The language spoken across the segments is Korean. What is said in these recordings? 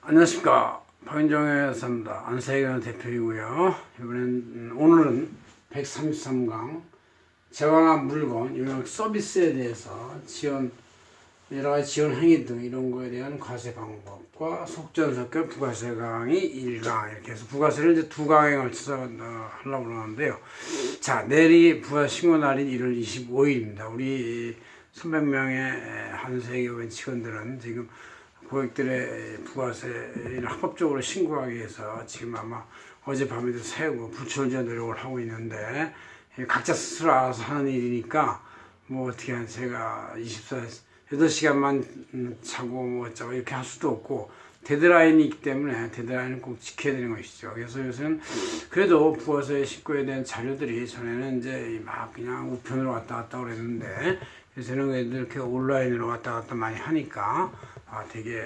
안녕하십니까. 박윤정의 삽니다. 안세경 대표이고요. 오늘은 133강 재활한 물건, 영역 서비스에 대해서 여러 가지 지원 행위 등 이런 거에 대한 과세 방법과 속전속결 부가세 강의 1강 이렇게 해서 부가세를 이제 2강에 걸쳐서 하려고 그러는데요. 자, 내일이 부가세 신고 날인 1월 25일입니다. 우리 300명의 한세계원 직원들은 지금 고객들의 부가세를 합법적으로 신고하기 위해서 지금 아마 어젯밤에도 새고 불철주야 노력을 하고 있는데, 각자 스스로 알아서 하는 일이니까 뭐 어떻게 제가 8시간만 자고 뭐 어쩌고 이렇게 할 수도 없고, 데드라인이 있기 때문에 데드라인은 꼭 지켜야 되는 것이죠. 그래서 요새는 그래도 부가세 신고에 대한 자료들이, 전에는 이제 막 그냥 우편으로 왔다 갔다 그랬는데 요새는 이렇게 온라인으로 왔다 갔다 많이 하니까 되게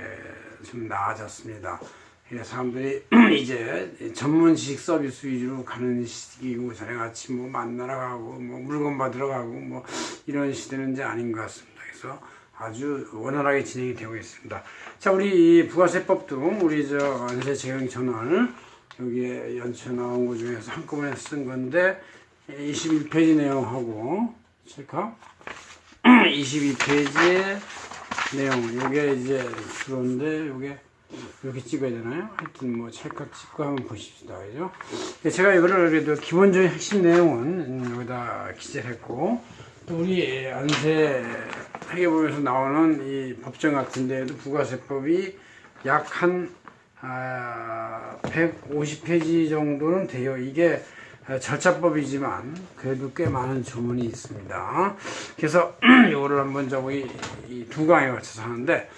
좀 나아졌습니다. 사람들이 이제 전문 지식 서비스 위주로 가는 시기고, 전에같이 뭐 만나러 가고 뭐 물건 받으러 가고 뭐 이런 시대는 이제 아닌 것 같습니다. 그래서 아주 원활하게 진행이 되고 있습니다. 자, 우리 이 부가세법도 우리 안세 재경 전환을 여기에 연초 나온 것 중에서 한꺼번에 쓴 건데, 21페이지 내용하고 찰칵 22페이지의 내용, 요게 이제 주로인데, 요게 이렇게 찍어야 되나요? 하여튼 뭐 찰칵 찍고 한번 보십시다. 그죠? 제가 이거를 그래도 기본적인 핵심 내용은 여기다 기재를 했고, 또 우리 안세 회계법에서 나오는 이 법정 같은 데에도 부가세법이 약 한 150페이지 정도는 돼요. 이게 절차법이지만 그래도 꽤 많은 조문이 있습니다. 그래서 이거를 한번 이 2강에 걸쳐서 하는데,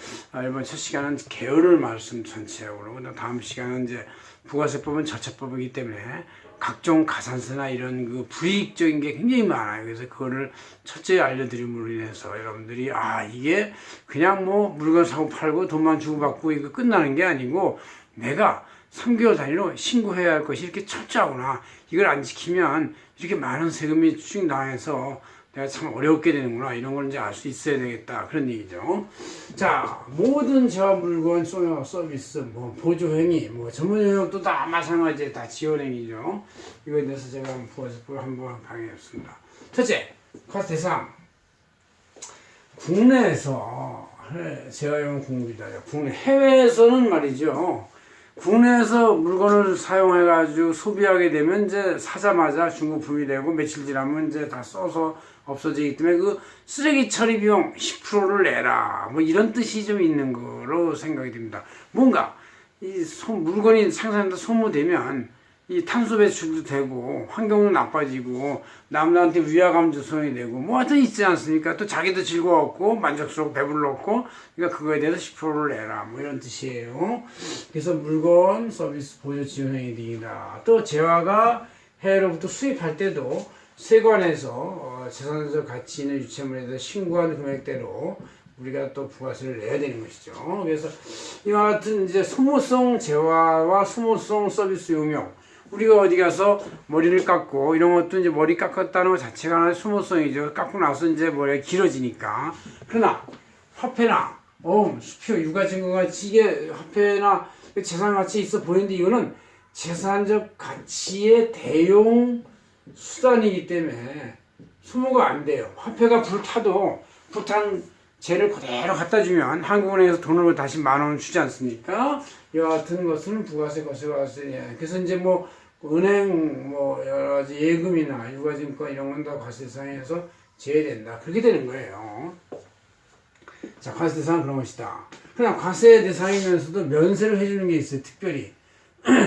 이번 첫 시간은 계열을 말씀 전체적으로, 그다음 다음 시간은 이제 부가세법은 절차법이기 때문에 각종 가산세나 이런 그 불이익적인 게 굉장히 많아요. 그래서 그거를 첫째 알려드림으로 인해서 여러분들이 이게 그냥 뭐 물건 사고 팔고 돈만 주고받고 이거 끝나는 게 아니고, 내가 3개월 단위로 신고해야 할 것이 이렇게 철저하구나, 이걸 안 지키면 이렇게 많은 세금이 추징 당해서 내가 참 어렵게 되는구나, 이런 걸 이제 알 수 있어야 되겠다, 그런 얘기죠. 자, 모든 재화 물건, 서비스, 뭐 보조행위, 뭐 전문 영역도 다 마찬가지에 다 지원행위죠. 이거에 대해서 제가 부가세법을 한번 강의했습니다. 첫째, 과세 대상. 국내에서 재화용 공급이다. 국내, 해외에서는 말이죠. 국내에서 물건을 사용해가지고 소비하게 되면 이제 사자마자 중고품이 되고 며칠 지나면 이제 다 써서 없어지기 때문에 그 쓰레기 처리 비용 10%를 내라, 뭐 이런 뜻이 좀 있는 거로 생각이 됩니다. 뭔가 이 물건이 생산돼서 소모되면 이 탄소 배출도 되고 환경도 나빠지고 남들한테 위화감 조성이 되고 뭐 하여튼 있지 않습니까? 또 자기도 즐거웠고 만족스럽고 배불렀고, 그러니까 그거에 대해서 10%를 내라, 뭐 이런 뜻이에요. 그래서 물건 서비스 보조 지원행위 등이다. 또 재화가 해외로부터 수입할 때도 세관에서 재산적 가치 있는 유체물에 대해서 신고한 금액대로 우리가 또 부가세를 내야 되는 것이죠. 그래서 이와 같은 이제 소모성 재화와 소모성 서비스 용역, 우리가 어디 가서 머리를 깎고 이런 것도 이제 머리 깎았다는 것 자체가 하나의 소모성이죠. 깎고 나서 이제 머리가 길어지니까. 그러나 화폐나 수표, 유가증권같이 이게 화폐나 재산가치 있어 보이는데, 이거는 재산적 가치의 대용 수단이기 때문에 소모가 안 돼요. 화폐가 불타도 불탄 재를 그대로 갖다 주면 한국은행에서 돈을 다시 10,000원 주지 않습니까? 이와 같은 것은 부가세, 과세. 그래서 이제 뭐 은행 뭐 여러 가지 예금이나 유가증권 이런 건 다 과세 대상에서 제외된다, 그렇게 되는 거예요. 자, 과세 대상은 그런 것이다. 그냥 과세 대상이면서도 면세를 해주는 게 있어요, 특별히.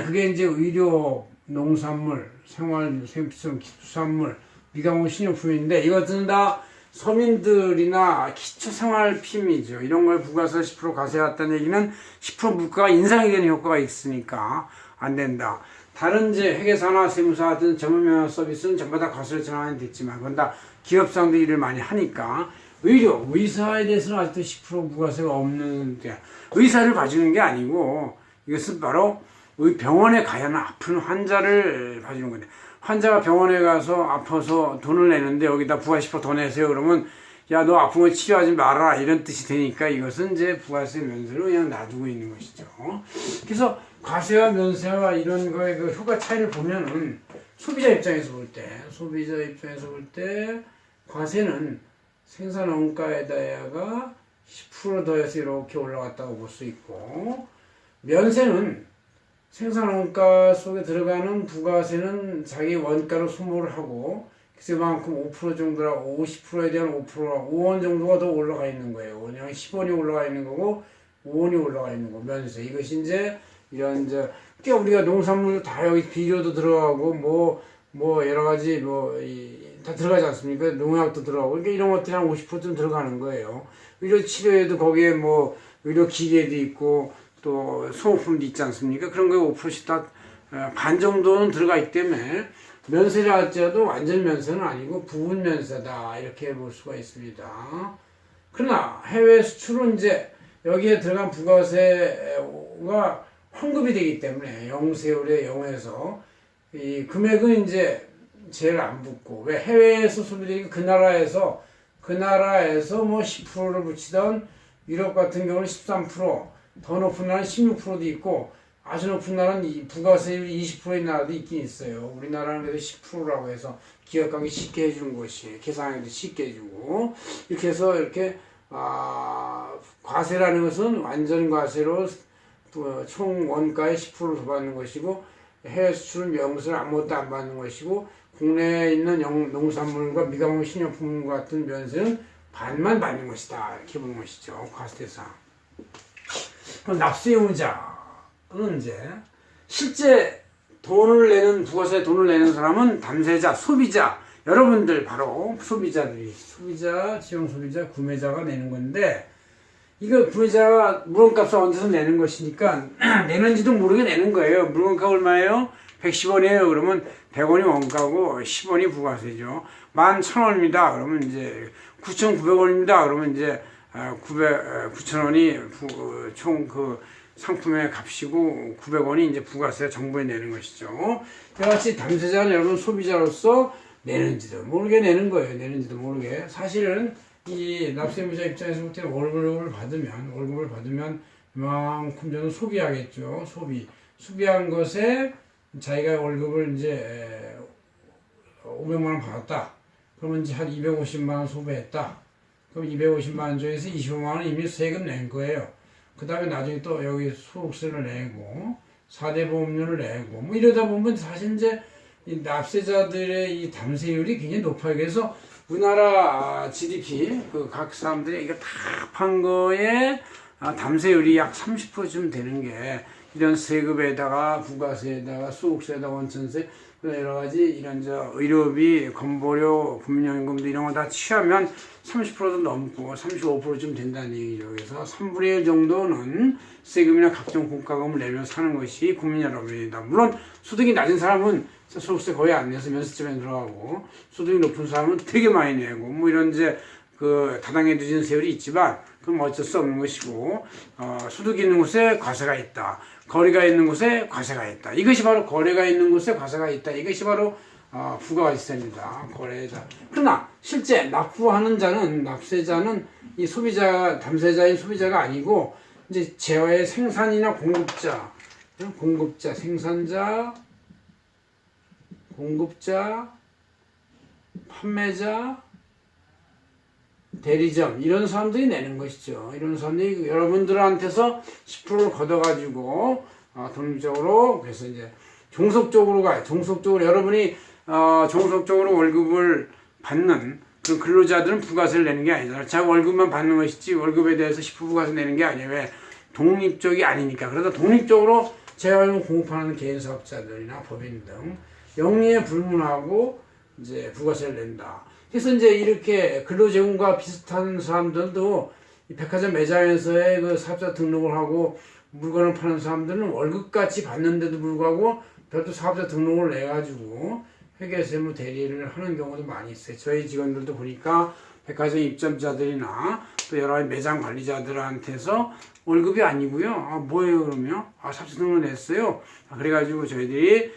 그게 이제 의료, 농산물, 생활용품, 기초산물, 미가공 신용품인데, 이것들은 다 서민들이나 기초생활품이죠. 이런 걸 부가세 10% 과세했다는 얘기는 10% 물가가 인상이 되는 효과가 있으니까 안 된다. 다른 이제 회계사나 세무사 같은 전문명령 서비스는 전부 다 과세를 전환이 됐지만, 그건 다 기업상도 일을 많이 하니까. 의사에 대해서는 아직도 10% 부가세가 없는데, 의사를 봐주는 게 아니고 이것은 바로 병원에 가야 아픈 환자를 봐주는 건데, 환자가 병원에 가서 아파서 돈을 내는데 여기다 부가 10% 더 내세요 그러면, 야, 너 아픈 거 치료하지 말아라 이런 뜻이 되니까 이것은 이제 부가세 면세로 그냥 놔두고 있는 것이죠. 그래서 과세와 면세와 이런 거의 그 효과 차이를 보면은 소비자 입장에서 볼 때 과세는 생산 원가에다가 10% 더해서 이렇게 올라갔다고 볼 수 있고, 면세는 생산 원가 속에 들어가는 부가세는 자기 원가로 소모를 하고, 그래서 그만큼 5% 정도라 50%에 대한 5%가 5원 정도가 더 올라가 있는 거예요. 그냥 10원이 올라가 있는 거고 5원이 올라가 있는 거 면세. 이것이 이제 이런 이제 우리가 농산물도 다 여기 비료도 들어가고 뭐 여러 가지 다 들어가지 않습니까? 농약도 들어가고 그러니까 이런 것들이 한 50%쯤 들어가는 거예요. 의료 치료에도 거기에 뭐 의료 기계도 있고 또 소모품도 있지 않습니까? 그런 거에 5%씩 다 반 정도는 들어가 있기 때문에 면세라 할지라도 완전 면세는 아니고 부분 면세다 이렇게 볼 수가 있습니다. 그러나 해외 수출은 이제 여기에 들어간 부가세가 환급이 되기 때문에 영세율에 영에서 이 금액은 이제 제일 안 붙고, 왜 해외에서 소비되니까 그 나라에서 뭐 10%를 붙이던 유럽 같은 경우는 13%, 더 높은 나라는 16%도 있고 아주 높은 나라는 부가세율이 20%인 나라도 있긴 있어요. 우리나라는 그래도 10%라고 해서 기업가격이 쉽게 해주는 것이 계산하기도 쉽게 해주고, 이렇게 해서 이렇게 과세라는 것은 완전 과세로 총 원가의 10%를 더 받는 것이고, 해외 수출은 명세를 아무것도 안 받는 것이고, 국내에 있는 농산물과 미가공 식료품 같은 면세는 반만 받는 것이다 이렇게 보는 것이죠. 과세대상. 그럼 납세 의무자는 이제 실제 부가세 돈을 내는 사람은 담세자, 소비자, 여러분들 바로 지용 소비자, 구매자가 내는 건데, 이거 구매자가 물건값을 얹어서 내는 것이니까 내는지도 모르게 내는 거예요. 물건값 얼마예요? 110원이에요. 그러면 100원이 원가고 10원이 부가세죠. 11,000원입니다. 그러면 이제 9,900원입니다. 그러면 이제 9,000원이 총 그 상품의 값이고 900원이 이제 부가세 정부에 내는 것이죠. 이같이 담세자는 여러분 소비자로서 내는지도 모르게 내는 거예요. 내는지도 모르게. 사실은 이 납세의무자 입장에서 볼 때는 월급을 받으면 이만큼 저는 소비하겠죠. 소비한 것에 자기가 월급을 이제 500만 원 받았다. 그러면 이제 한 250만 원 소비했다. 그럼 250만 원 중에서 25만 원 이미 세금 낸 거예요. 그 다음에 나중에 또 여기 소득세를 내고 4대 보험료를 내고 뭐 이러다 보면 사실 이제 이 납세자들의 이 담세율이 굉장히 높아요. 그래서 우리나라 GDP 그 각 사람들이 이거 다 합한 거에 담세율이 약 30%쯤 되는 게 이런 세금에다가 부가세에다가 소득세에다가 원천세 여러 가지 이런 의료비, 건보료, 국민연금도 이런 거 다 취하면 30%도 넘고 35%쯤 된다는 얘기죠. 그래서 3분의 1 정도는 세금이나 각종 공과금을 내며 사는 것이 국민 여러분이다. 물론 소득이 낮은 사람은 소득세 거의 안 내서 면세점에 들어가고, 소득이 높은 사람은 되게 많이 내고 뭐 이런 이제 그 다당에 늦은 세율이 있지만 그건 어쩔 수 없는 것이고, 소득이 있는 곳에 과세가 있다. 거래가 있는 곳에 과세가 있다. 이것이 바로 거래가 있는 곳에 과세가 있다. 이것이 바로 부가세입니다. 거래자. 그러나 실제 납부하는 자는 납세자는 이 소비자, 담세자인 소비자가 아니고 이제 제어의 생산이나 공급자, 생산자, 공급자, 판매자, 대리점 이런 사람들이 내는 것이죠. 이런 사람들이 여러분들한테서 10%를 걷어가지고 독립적으로 그래서 이제 종속적으로 가요. 종속적으로 여러분이 종속적으로 월급을 받는 그런 근로자들은 부가세를 내는 게 아니잖아요. 자기 월급만 받는 것이지 월급에 대해서 10% 부가세 내는 게 아니에요. 왜? 독립적이 아니니까. 그래서 독립적으로 재활용 공급하는 개인사업자들이나 법인 등 영리에 불문하고 이제 부가세를 낸다. 그래서 이제 이렇게 근로제공과 비슷한 사람들도 이 백화점 매장에서의 그 사업자 등록을 하고 물건을 파는 사람들은 월급같이 받는데도 불구하고 별도 사업자 등록을 내가지고 회계세무 대리를 하는 경우도 많이 있어요. 저희 직원들도 보니까 백화점 입점자들이나 또 여러 가지 매장 관리자들한테서 월급이 아니고요. 뭐예요 그러면? 사업자 등록을 냈어요. 그래가지고 저희들이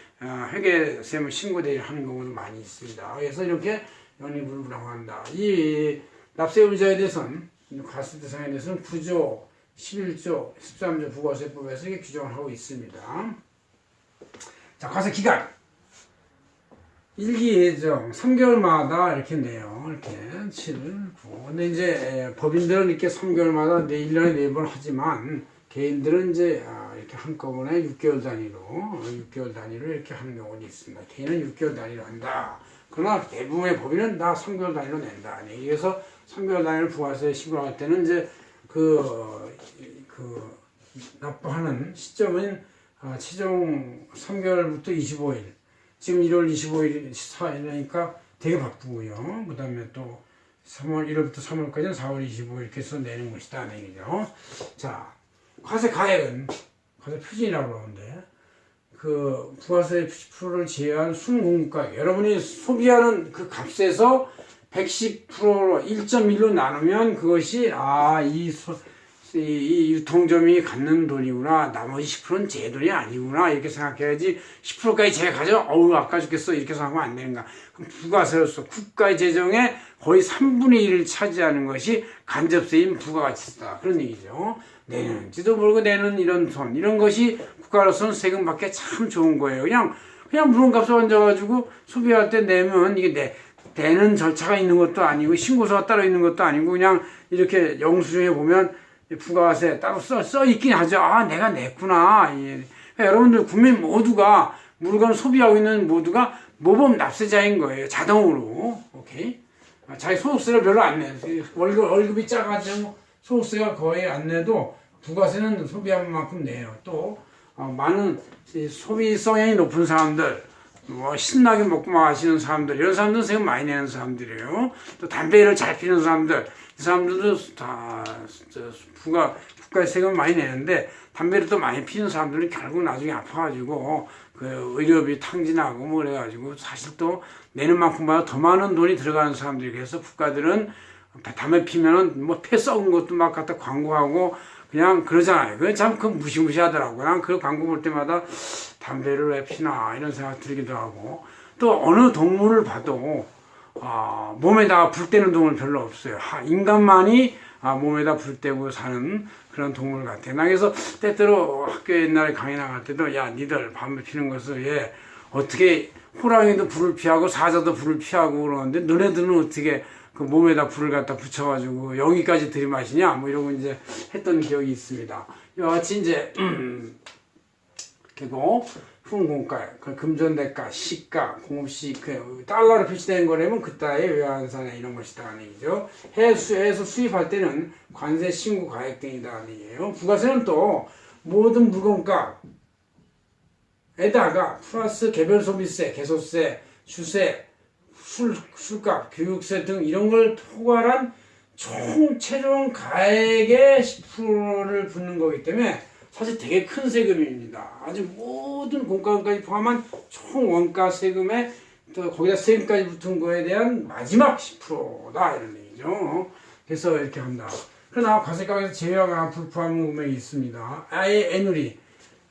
회계세무 신고 대리를 하는 경우도 많이 있습니다. 그래서 이렇게 연이불분하한다. 이 납세 의무자에 대해서는 과세 대상에 대해서는 9조, 11조, 13조 부가세법에서 이게 규정을 하고 있습니다. 자, 과세 기간. 일기 예정 3개월마다 이렇게 내요. 이렇게 7, 9. 근데 이제 법인들은 이렇게 3개월마다 1년에 4번 하지만 개인들은 이제 이렇게 한꺼번에 6개월 단위로 이렇게 하는 경우도 있습니다. 개인은 6개월 단위로 한다. 그러나 대부분의 법인은 다 3개월 단위로 낸다. 그래서 3개월 단위로 부가세 신고할 때는 이제 납부하는 시점은 최종 3개월부터 25일. 지금 1월 25일, 4일이니까 되게 바쁘고요. 그 다음에 또 3월 1월부터 3월까지는 4월 25일 이렇게 해서 내는 것이다. 얘기죠. 자, 과세 가액은, 과세 표준이라고 그러는데, 부가세 10%를 제외한 순공급가액. 여러분이 소비하는 그 값에서 110%로 1.1로 나누면 그것이, 이 유통점이 갖는 돈이구나. 나머지 10%는 제 돈이 아니구나. 이렇게 생각해야지 10%까지 제가 가져? 아까 죽겠어. 이렇게 생각하면 안 되는가. 그럼 부가세로서 국가의 재정의 거의 3분의 1을 차지하는 것이 간접세인 부가가치세다. 그런 얘기죠. 내는지도 모르고 내는 이런 돈, 이런 것이 국가로서는 세금 받기 참 좋은 거예요. 그냥 물건값을 얹어가지고 소비할 때 내면 이게 내는 절차가 있는 것도 아니고 신고서가 따로 있는 것도 아니고 그냥 이렇게 영수증에 보면 부가세 따로 써 있긴 하죠. 내가 냈구나. 여러분들 국민 모두가 물건을 소비하고 있는 모두가 모범 납세자인 거예요. 자동으로. 오케이. 자기 소득세를 별로 안 내. 월급이 작아지고 소득세가 거의 안 내도 부가세는 소비한 만큼 내요. 또 많은 소비 성향이 높은 사람들, 신나게 먹고 마시는 사람들, 이런 사람들은 세금 많이 내는 사람들이에요. 또 담배를 잘 피는 사람들, 이 사람들도 다 국가의 세금을 많이 내는데 담배를 또 많이 피는 사람들은 결국 나중에 아파가지고 의료비 탕진하고 뭐 그래가지고 사실 또 내는 만큼보다 더 많은 돈이 들어가는 사람들이 그래서 국가들은 담배 피면은 뭐 폐 썩은 것도 막 갖다 광고하고 그냥 그러잖아요. 그게 참 무시무시하더라고요. 난 그 광고 볼 때마다 담배를 왜 피나 이런 생각 들기도 하고 또 어느 동물을 봐도 몸에다가 불 때는 동물 별로 없어요. 인간만이 몸에다 불 때고 사는 그런 동물 같아요. 나 그래서 때때로 학교에 옛날에 강의 나갈 때도 니들 담배 피는 것을 어떻게 호랑이도 불을 피하고 사자도 불을 피하고 그러는데 너네들은 어떻게 그 몸에다 불을 갖다 붙여가지고 여기까지 들이마시냐 뭐 이러고 이제 했던 기억이 있습니다. 이와 같이 이제 그리고 훈공가, 금전대가, 시가, 공업시, 달러로 표시된 거라면 그따의 외환산에 이런 것이다 하는 얘기죠. 해외에서 수입할 때는 관세, 신고, 가액 등이다 하는 얘기예요. 부가세는 또 모든 물건값에다가 플러스 개별 소비세, 개소세, 주세, 술값, 교육세 등 이런 걸 포괄한 총 최종 가액의 10%를 붓는 거기 때문에 사실 되게 큰 세금입니다. 아주 모든 공과금까지 포함한 총 원가 세금에 또 거기다 세금까지 붙은 거에 대한 마지막 10%다 이런 얘기죠. 그래서 이렇게 한다. 그러나 과세가에서 제외가 불포함 금액이 있습니다. 아예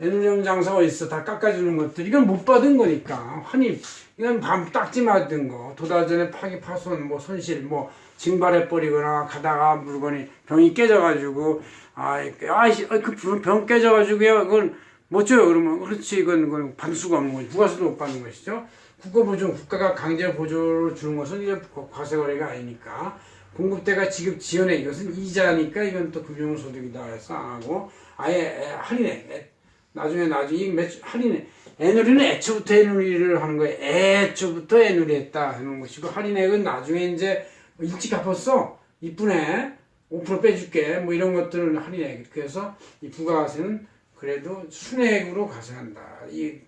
애누리형 장사가 있어 다 깎아주는 것들 이건 못 받은 거니까 환입 이건 딱지 맞은 거 도달전에 파기 파손 뭐 손실 뭐 증발해 버리거나 가다가 물건이 병이 깨져가지고 그 병 깨져가지고요 그건 못 줘요. 그러면 그렇지 이건 받을 수가 없는 거지. 부가세도 못 받는 것이죠. 국가보증 국가가 강제 보조를 주는 것은 이제 과세 거래가 아니니까 공급대가 지급 지연액 이것은 이자니까 이건 또 금융소득이다 해서 안 하고 아예 할인액 나중에 이 할인액 애누리는 애초부터 애누리를 하는 거예요. 애초부터 애누리 했다 하는 것이고 할인액은 나중에 이제 일찍 갚았어 이쁘네 5% 빼줄게 뭐 이런 것들은 할인액. 그래서 이 부가세는 그래도 순액으로 과세한다. 이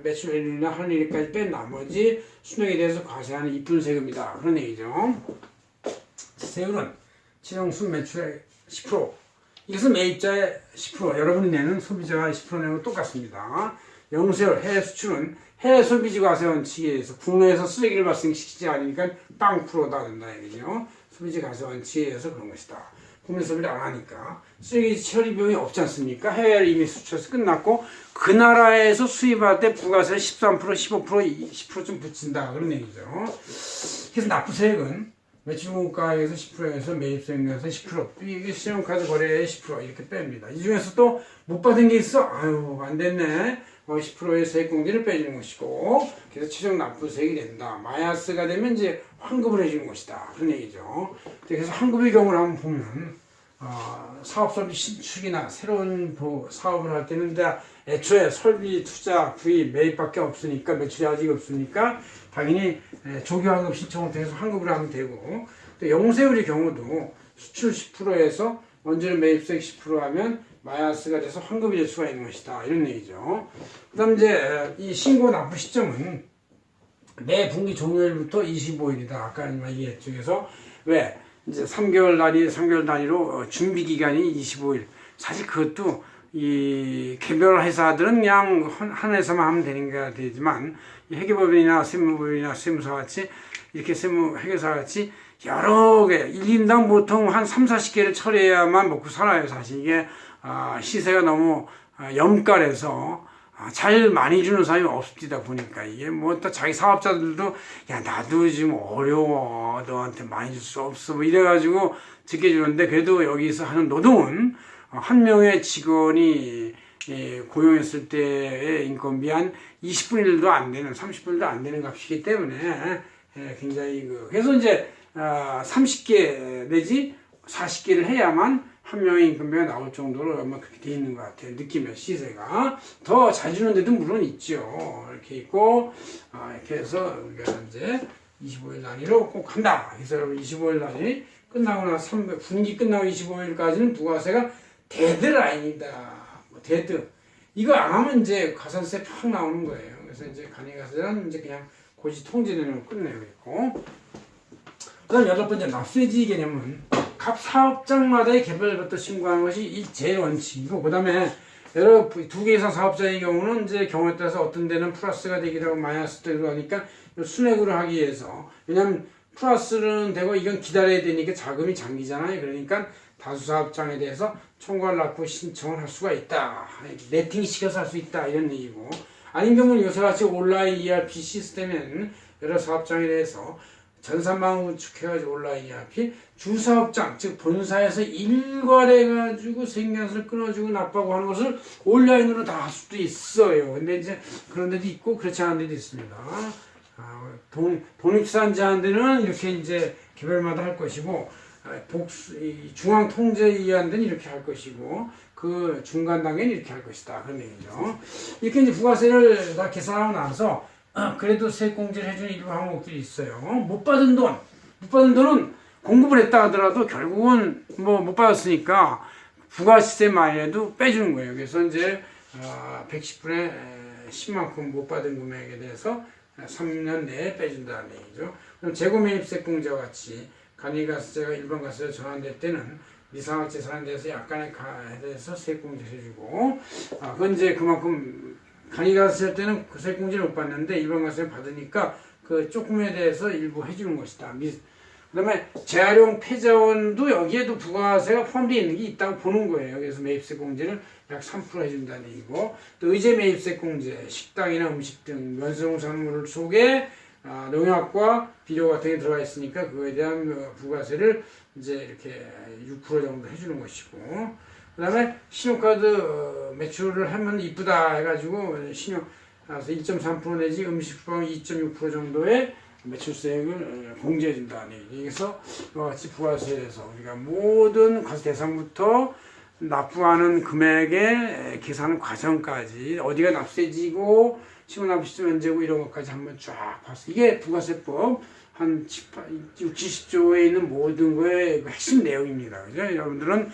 매출액이나 할인액까지 뺀 나머지 순액에 대해서 과세하는 이쁜 세금이다 그런 얘기죠. 세율은 최종 순매출액 10%. 이것은 매입자의 10%, 여러분이 내는 소비자가 10% 내는 거 똑같습니다. 영세율, 해외 수출은 해외 소비지 과세 원칙에 의해서 국내에서 쓰레기를 발생시키지 않으니까 빵 프로다 된다 얘기죠. 소비지 과세 원칙에 의해서 그런 것이다. 국내 소비를 안 하니까 쓰레기 처리 비용이 없지 않습니까? 해외를 이미 수출해서 끝났고 그 나라에서 수입할 때 부가세를 13%, 15%, 20%좀 붙인다 그런 얘기죠. 그래서 납부세액은 매출공가에서 10%에서 매입수익에서 10%, 이게 신용카드 거래에 10% 이렇게 뺍니다. 이 중에서 또 못 받은 게 있어? 아유, 안 됐네. 10%의 세액공제를 빼주는 것이고, 그래서 최종 납부세액이 된다. 마이너스가 되면 이제 환급을 해주는 것이다. 그런 얘기죠. 그래서 환급의 경우를 한번 보면, 사업설비 신축이나 새로운 사업을 할 때는 애초에 설비, 투자, 구입, 매입밖에 없으니까, 매출이 아직 없으니까, 당연히 조기환급 신청을 통해서 환급을 하면 되고, 또 영세율의 경우도 수출 10%에서 먼저는 매입세액 10% 하면 마이너스가 돼서 환급이 될 수가 있는 것이다. 이런 얘기죠. 그 다음 이제 이 신고 납부 시점은 매 분기 종료일부터 25일이다. 아까 얘기했죠. 그래서 왜? 이제 3개월 단위로 준비 기간이 25일. 사실 그것도 이 개별 회사들은 그냥 한 회사만 하면 되는 게 되지만 이 회계법인이나 세무법인이나 세무사 같이 이렇게 회계사 같이 여러 개 1인당 보통 한 3, 40개를 처리해야만 먹고 살아요. 사실 이게 시세가 너무 염가해서 잘 많이 주는 사람이 없습니다. 보니까 이게 뭐 또 자기 사업자들도 야 나도 지금 어려워 너한테 많이 줄 수 없어 뭐 이래가지고 적게 주는데 그래도 여기서 하는 노동은 한 명의 직원이 고용했을 때의 인건비 한 20분의 1도 안 되는 30분도 안 되는 값이기 때문에 굉장히 그래서 이제 30개 내지 40개를 해야만 한 명의 인건비가 나올 정도로 아마 그렇게 돼 있는 것 같아요. 느낌의 시세가 더 잘 주는 데도 물론 있죠. 이렇게 있고 이렇게 해서 우리가 이제 25일 단위로 꼭 한다. 그래서 여러분 25일 단위 끝나고 나서 분기 끝나고 25일까지는 부가세가 데드라인이다. 데드 이거 안 하면 이제 가산세 팍 나오는 거예요. 그래서 이제 간이가세는 이제 그냥 고지 통지내는 끝내고 있고. 그다음 8번째 납세지 개념은 각 사업장마다의 개별부터 신고하는 것이 제일 원칙이고, 그 다음에 여러 두 개 이상 사업자의 경우는 이제 경우에 따라서 어떤 데는 플러스가 되기도 하고 마이너스도 되기도 하니까 순액으로 하기 위해서, 왜냐면 플러스는 되고 이건 기다려야 되니까 자금이 잠기잖아요. 그러니까 다수 사업장에 대해서 총괄 납부 신청을 할 수가 있다. 네팅 시켜서 할 수 있다. 이런 얘기고, 아닌 경우는 요새같이 온라인 ERP 시스템에는 여러 사업장에 대해서 전산망 구축해가지고 온라인 ERP 주사업장 즉 본사에서 일괄해가지고 생계수를 끊어주고 납부하고 하는 것을 온라인으로 다 할 수도 있어요. 근데 이제 그런 데도 있고 그렇지 않은 데도 있습니다. 독립사업자한 데는 이렇게 이제 개별마다 할 것이고, 중앙 통제에 의한 데는 이렇게 할 것이고, 그 중간 단계는 이렇게 할 것이다. 그런 얘기죠. 이렇게 이제 부가세를 다 계산하고 나서 그래도 세액공제를 해주는 일부 항목들이 있어요. 못 받은 돈은 공급을 했다 하더라도 결국은 뭐 못 받았으니까 부가세만이라도 빼주는 거예요. 그래서 이제 110분의 10만큼 못 받은 금액에 대해서 3년 내에 빼준다는 얘기죠. 그럼 재고매입세공제와 같이 간이가세가 일반가세로 전환될 때는 미상학재산에 대해서 약간의 가에 대해서 세액공제를 해주고, 그건 이제 그만큼 간이가세 할 때는 그 세액공제를 못 받는데 일반가세를 받으니까 그 조금에 대해서 일부 해주는 것이다. 그 다음에 재활용 폐자원도 여기에도 부가세가 포함되어 있는 게 있다고 보는 거예요. 그래서 매입세 공제를 약 3% 해준다는 얘기고, 또 의제 매입세 공제, 식당이나 음식 등 면세농산물 속에 농약과 비료 같은 게 들어가 있으니까 그거에 대한 부가세를 이제 이렇게 6% 정도 해주는 것이고, 그 다음에 신용카드 매출을 하면 이쁘다 해가지고 신용 1.3% 내지 음식품 2.6% 정도의 매출세액을 공제해준다는 얘기. 그래서 이와 같이 부가세에서 우리가 모든 과세 대상부터 납부하는 금액의 계산 과정까지 어디가 납세지고 신고납부시점 면제고 이런 것까지 한번 쫙 봤어. 이게 부가세법 한 60, 70조에 있는 모든 거의 핵심 내용입니다. 그죠? 여러분들은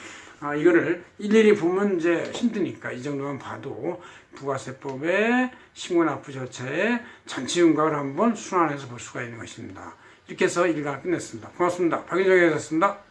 이거를 일일이 보면 이제 힘드니까 이 정도만 봐도 부가세법의 신고납부 절차의 전체 윤곽을 한번 순환해서 볼 수가 있는 것입니다. 이렇게 해서 1강 끝냈습니다. 고맙습니다. 박윤정이었습니다.